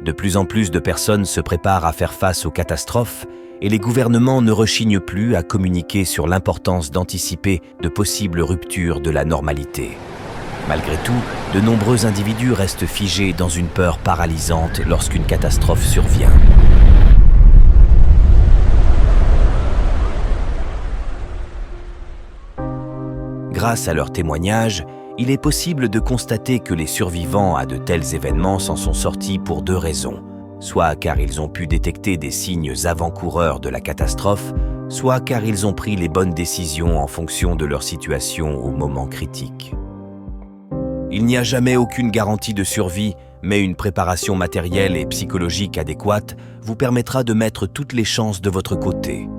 De plus en plus de personnes se préparent à faire face aux catastrophes et les gouvernements ne rechignent plus à communiquer sur l'importance d'anticiper de possibles ruptures de la normalité. Malgré tout, de nombreux individus restent figés dans une peur paralysante lorsqu'une catastrophe survient. Grâce à leurs témoignages, il est possible de constater que les survivants à de tels événements s'en sont sortis pour deux raisons. Soit car ils ont pu détecter des signes avant-coureurs de la catastrophe, soit car ils ont pris les bonnes décisions en fonction de leur situation au moment critique. Il n'y a jamais aucune garantie de survie, mais une préparation matérielle et psychologique adéquate vous permettra de mettre toutes les chances de votre côté.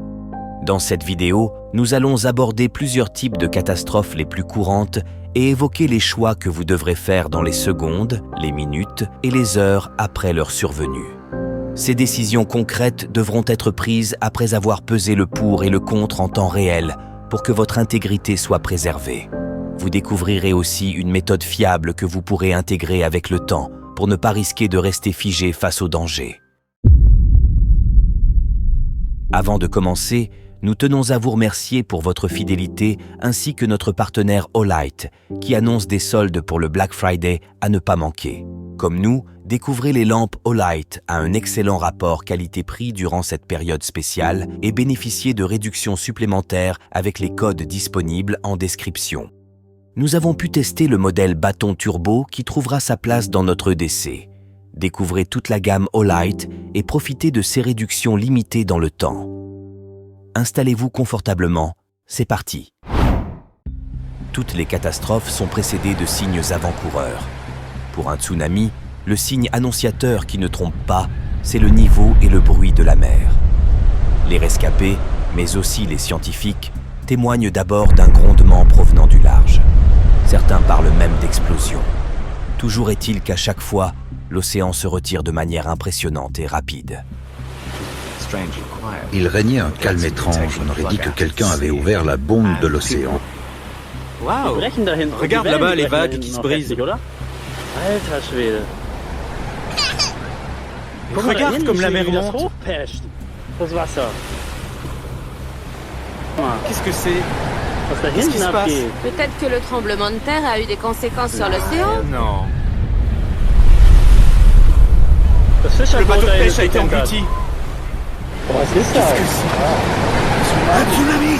Dans cette vidéo, nous allons aborder plusieurs types de catastrophes les plus courantes et évoquer les choix que vous devrez faire dans les secondes, les minutes et les heures après leur survenue. Ces décisions concrètes devront être prises après avoir pesé le pour et le contre en temps réel pour que votre intégrité soit préservée. Vous découvrirez aussi une méthode fiable que vous pourrez intégrer avec le temps pour ne pas risquer de rester figé face au danger. Avant de commencer, nous tenons à vous remercier pour votre fidélité ainsi que notre partenaire Olight qui annonce des soldes pour le Black Friday à ne pas manquer. Comme nous, découvrez les lampes Olight à un excellent rapport qualité-prix durant cette période spéciale et bénéficiez de réductions supplémentaires avec les codes disponibles en description. Nous avons pu tester le modèle bâton turbo qui trouvera sa place dans notre EDC. Découvrez toute la gamme Olight et profitez de ces réductions limitées dans le temps. Installez-vous confortablement, c'est parti. Toutes les catastrophes sont précédées de signes avant-coureurs. Pour un tsunami, le signe annonciateur qui ne trompe pas, c'est le niveau et le bruit de la mer. Les rescapés, mais aussi les scientifiques, témoignent d'abord d'un grondement provenant du large. Certains parlent même d'explosion. Toujours est-il qu'à chaque fois, l'océan se retire de manière impressionnante et rapide. Il régnait un calme étrange. On aurait dit que quelqu'un avait ouvert la bombe de l'océan. Waouh! Regarde là-bas les vagues qui se brisent. Regarde comme la mer monte. Qu'est-ce que c'est? Qu'est-ce qui se passe? Peut-être que le tremblement de terre a eu des conséquences sur l'océan. Non. Le bateau de pêche a été englouti. Qu'est-ce que c'est? Un tsunami!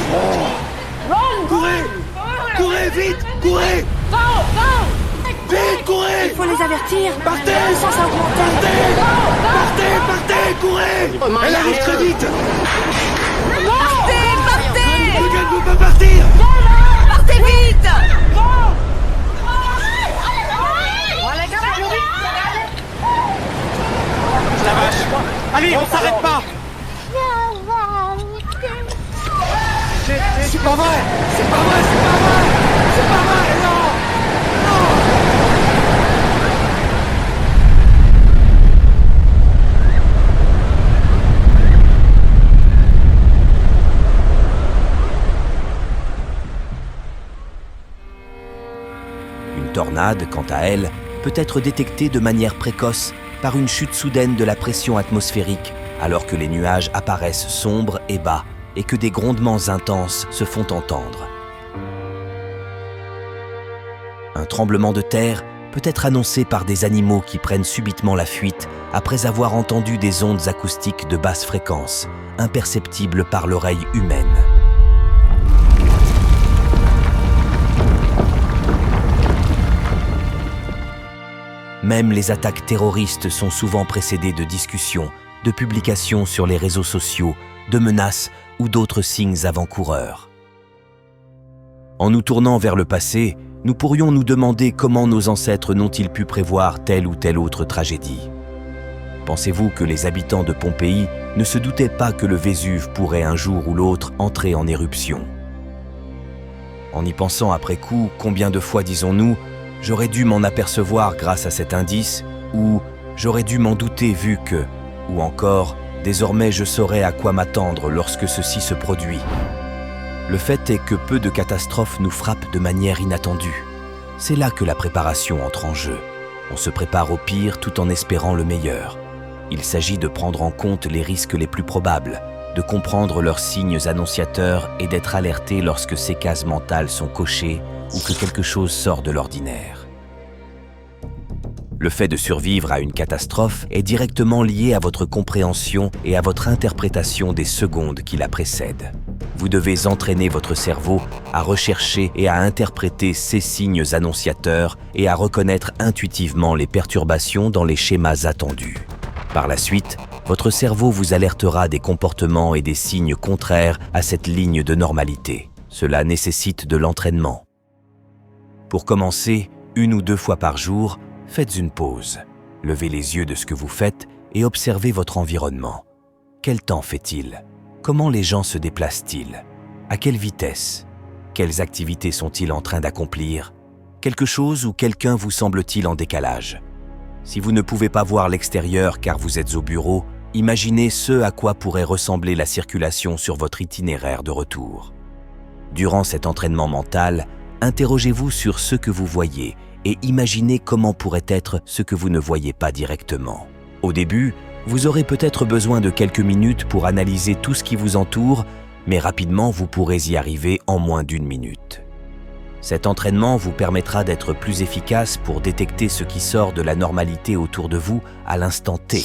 Courez! Courez, vite! Courez! Vite, courez! Il faut les avertir. Partez! La puissance a augmenté. Partez, courez! Elle arrive très vite! Partez! Le gars ne veut pas partir! Partez vite! La vache! Allez, on s'arrête pas! C'est pas vrai! Non! Une tornade, quant à elle, peut être détectée de manière précoce par une chute soudaine de la pression atmosphérique alors que les nuages apparaissent sombres et bas et que des grondements intenses se font entendre. Un tremblement de terre peut être annoncé par des animaux qui prennent subitement la fuite après avoir entendu des ondes acoustiques de basse fréquence, imperceptibles par l'oreille humaine. Même les attaques terroristes sont souvent précédées de discussions, de publications sur les réseaux sociaux, de menaces ou d'autres signes avant-coureurs. En nous tournant vers le passé, nous pourrions nous demander comment nos ancêtres n'ont-ils pu prévoir telle ou telle autre tragédie. Pensez-vous que les habitants de Pompéi ne se doutaient pas que le Vésuve pourrait un jour ou l'autre entrer en éruption? En y pensant après coup, combien de fois disons-nous « j'aurais dû m'en apercevoir grâce à cet indice » ou « j'aurais dû m'en douter vu que » ou encore « désormais je saurai à quoi m'attendre lorsque ceci se produit ». Le fait est que peu de catastrophes nous frappent de manière inattendue. C'est là que la préparation entre en jeu. On se prépare au pire tout en espérant le meilleur. Il s'agit de prendre en compte les risques les plus probables, de comprendre leurs signes annonciateurs et d'être alerté lorsque ces cases mentales sont cochées ou que quelque chose sort de l'ordinaire. Le fait de survivre à une catastrophe est directement lié à votre compréhension et à votre interprétation des secondes qui la précèdent. Vous devez entraîner votre cerveau à rechercher et à interpréter ces signes annonciateurs et à reconnaître intuitivement les perturbations dans les schémas attendus. Par la suite, votre cerveau vous alertera des comportements et des signes contraires à cette ligne de normalité. Cela nécessite de l'entraînement. Pour commencer, 1 ou 2 fois par jour, faites une pause. Levez les yeux de ce que vous faites et observez votre environnement. Quel temps fait-il? Comment les gens se déplacent-ils? À quelle vitesse? Quelles activités sont-ils en train d'accomplir? Quelque chose ou quelqu'un vous semble-t-il en décalage? Si vous ne pouvez pas voir l'extérieur car vous êtes au bureau, imaginez ce à quoi pourrait ressembler la circulation sur votre itinéraire de retour. Durant cet entraînement mental, interrogez-vous sur ce que vous voyez et imaginez comment pourrait être ce que vous ne voyez pas directement. Au début, vous aurez peut-être besoin de quelques minutes pour analyser tout ce qui vous entoure, mais rapidement vous pourrez y arriver en moins d'1 minute. Cet entraînement vous permettra d'être plus efficace pour détecter ce qui sort de la normalité autour de vous à l'instant T.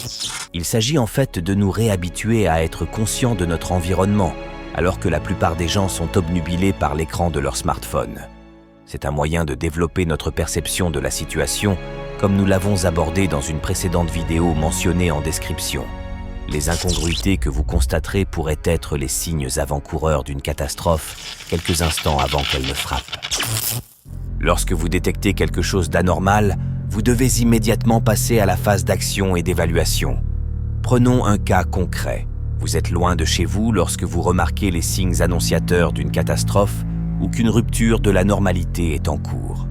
Il s'agit en fait de nous réhabituer à être conscients de notre environnement, alors que la plupart des gens sont obnubilés par l'écran de leur smartphone. C'est un moyen de développer notre perception de la situation, comme nous l'avons abordé dans une précédente vidéo mentionnée en description. Les incongruités que vous constaterez pourraient être les signes avant-coureurs d'une catastrophe quelques instants avant qu'elle ne frappe. Lorsque vous détectez quelque chose d'anormal, vous devez immédiatement passer à la phase d'action et d'évaluation. Prenons un cas concret. Vous êtes loin de chez vous lorsque vous remarquez les signes annonciateurs d'une catastrophe ou qu'une rupture de la normalité est en cours.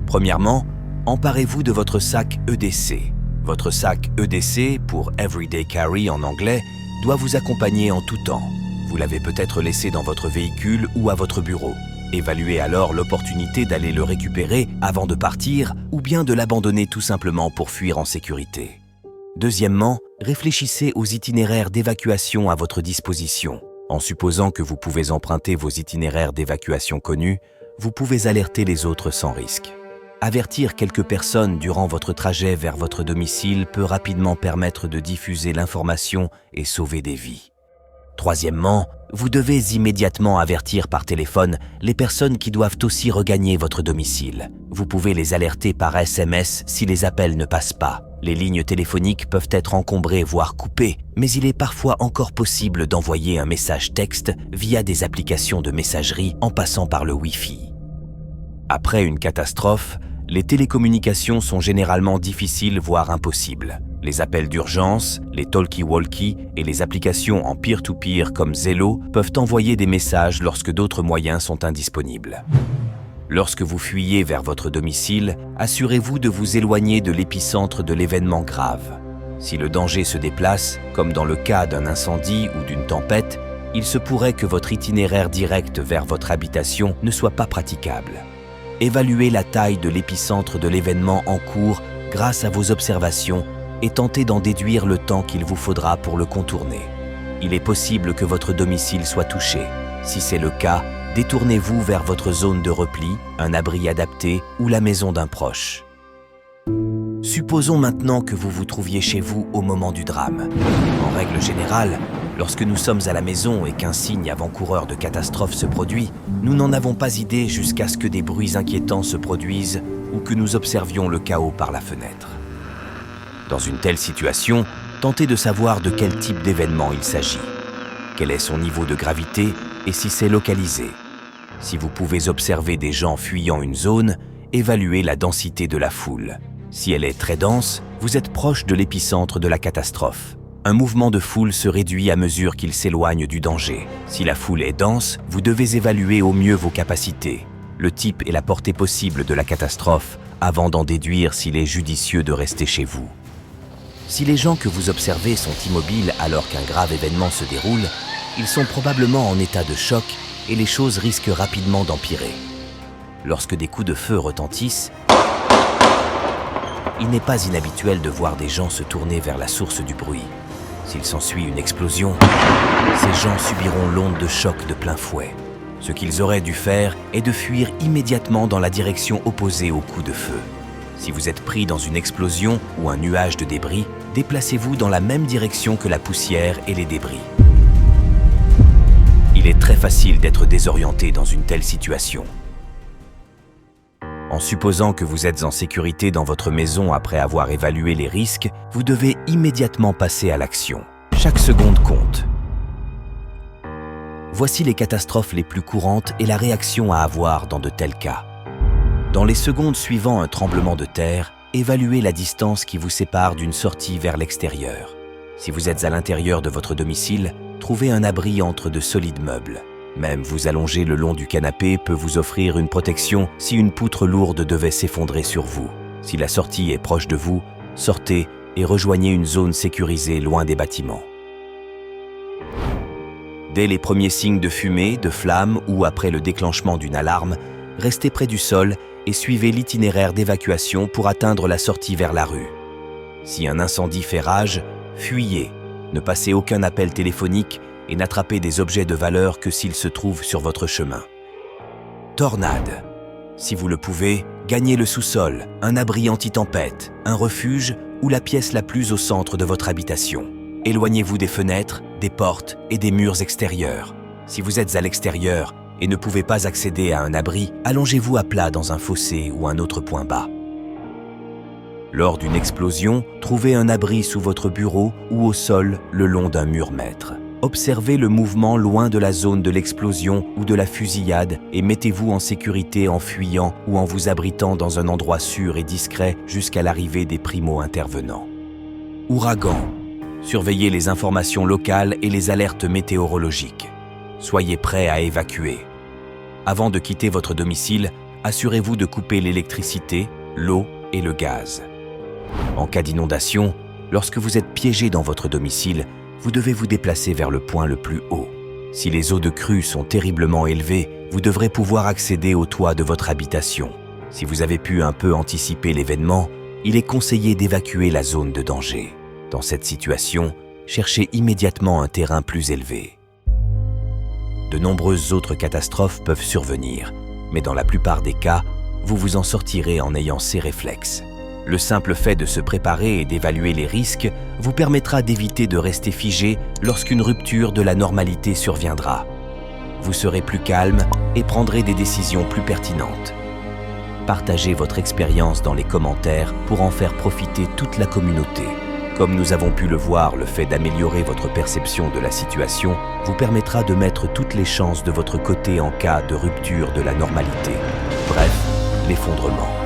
Premièrement, emparez-vous de votre sac EDC. Votre sac EDC, pour Everyday Carry en anglais, doit vous accompagner en tout temps. Vous l'avez peut-être laissé dans votre véhicule ou à votre bureau. Évaluez alors l'opportunité d'aller le récupérer avant de partir ou bien de l'abandonner tout simplement pour fuir en sécurité. Deuxièmement, réfléchissez aux itinéraires d'évacuation à votre disposition. En supposant que vous pouvez emprunter vos itinéraires d'évacuation connus, vous pouvez alerter les autres sans risque. Avertir quelques personnes durant votre trajet vers votre domicile peut rapidement permettre de diffuser l'information et sauver des vies. Troisièmement, vous devez immédiatement avertir par téléphone les personnes qui doivent aussi regagner votre domicile. Vous pouvez les alerter par SMS si les appels ne passent pas. Les lignes téléphoniques peuvent être encombrées voire coupées, mais il est parfois encore possible d'envoyer un message texte via des applications de messagerie en passant par le Wi-Fi. Après une catastrophe, les télécommunications sont généralement difficiles voire impossibles. Les appels d'urgence, les talkie-walkie et les applications en peer-to-peer comme Zello peuvent envoyer des messages lorsque d'autres moyens sont indisponibles. Lorsque vous fuyez vers votre domicile, assurez-vous de vous éloigner de l'épicentre de l'événement grave. Si le danger se déplace, comme dans le cas d'un incendie ou d'une tempête, il se pourrait que votre itinéraire direct vers votre habitation ne soit pas praticable. Évaluez la taille de l'épicentre de l'événement en cours grâce à vos observations et tentez d'en déduire le temps qu'il vous faudra pour le contourner. Il est possible que votre domicile soit touché. Si c'est le cas, détournez-vous vers votre zone de repli, un abri adapté ou la maison d'un proche. Supposons maintenant que vous vous trouviez chez vous au moment du drame. En règle générale, lorsque nous sommes à la maison et qu'un signe avant-coureur de catastrophe se produit, nous n'en avons pas idée jusqu'à ce que des bruits inquiétants se produisent ou que nous observions le chaos par la fenêtre. Dans une telle situation, tentez de savoir de quel type d'événement il s'agit. Quel est son niveau de gravité et si c'est localisé. Si vous pouvez observer des gens fuyant une zone, évaluez la densité de la foule. Si elle est très dense, vous êtes proche de l'épicentre de la catastrophe. Un mouvement de foule se réduit à mesure qu'il s'éloigne du danger. Si la foule est dense, vous devez évaluer au mieux vos capacités, le type et la portée possible de la catastrophe avant d'en déduire s'il est judicieux de rester chez vous. Si les gens que vous observez sont immobiles alors qu'un grave événement se déroule, ils sont probablement en état de choc et les choses risquent rapidement d'empirer. Lorsque des coups de feu retentissent, il n'est pas inhabituel de voir des gens se tourner vers la source du bruit. S'il s'ensuit une explosion, ces gens subiront l'onde de choc de plein fouet. Ce qu'ils auraient dû faire est de fuir immédiatement dans la direction opposée au coup de feu. Si vous êtes pris dans une explosion ou un nuage de débris, déplacez-vous dans la même direction que la poussière et les débris. Il est très facile d'être désorienté dans une telle situation. En supposant que vous êtes en sécurité dans votre maison après avoir évalué les risques, vous devez immédiatement passer à l'action. Chaque seconde compte. Voici les catastrophes les plus courantes et la réaction à avoir dans de tels cas. Dans les secondes suivant un tremblement de terre, évaluez la distance qui vous sépare d'une sortie vers l'extérieur. Si vous êtes à l'intérieur de votre domicile, trouvez un abri entre de solides meubles. Même vous allonger le long du canapé peut vous offrir une protection si une poutre lourde devait s'effondrer sur vous. Si la sortie est proche de vous, sortez et rejoignez une zone sécurisée loin des bâtiments. Dès les premiers signes de fumée, de flammes ou après le déclenchement d'une alarme, restez près du sol et suivez l'itinéraire d'évacuation pour atteindre la sortie vers la rue. Si un incendie fait rage, fuyez, ne passez aucun appel téléphonique et n'attrapez des objets de valeur que s'ils se trouvent sur votre chemin. Tornade. Si vous le pouvez, gagnez le sous-sol, un abri anti-tempête, un refuge ou la pièce la plus au centre de votre habitation. Éloignez-vous des fenêtres, des portes et des murs extérieurs. Si vous êtes à l'extérieur et ne pouvez pas accéder à un abri, allongez-vous à plat dans un fossé ou un autre point bas. Lors d'une explosion, trouvez un abri sous votre bureau ou au sol le long d'un mur maître. Observez le mouvement loin de la zone de l'explosion ou de la fusillade et mettez-vous en sécurité en fuyant ou en vous abritant dans un endroit sûr et discret jusqu'à l'arrivée des primo-intervenants. Ouragan. Surveillez les informations locales et les alertes météorologiques. Soyez prêt à évacuer. Avant de quitter votre domicile, assurez-vous de couper l'électricité, l'eau et le gaz. En cas d'inondation, lorsque vous êtes piégé dans votre domicile, vous devez vous déplacer vers le point le plus haut. Si les eaux de crue sont terriblement élevées, vous devrez pouvoir accéder au toit de votre habitation. Si vous avez pu un peu anticiper l'événement, il est conseillé d'évacuer la zone de danger. Dans cette situation, cherchez immédiatement un terrain plus élevé. De nombreuses autres catastrophes peuvent survenir, mais dans la plupart des cas, vous vous en sortirez en ayant ces réflexes. Le simple fait de se préparer et d'évaluer les risques vous permettra d'éviter de rester figé lorsqu'une rupture de la normalité surviendra. Vous serez plus calme et prendrez des décisions plus pertinentes. Partagez votre expérience dans les commentaires pour en faire profiter toute la communauté. Comme nous avons pu le voir, le fait d'améliorer votre perception de la situation vous permettra de mettre toutes les chances de votre côté en cas de rupture de la normalité. Bref, l'effondrement.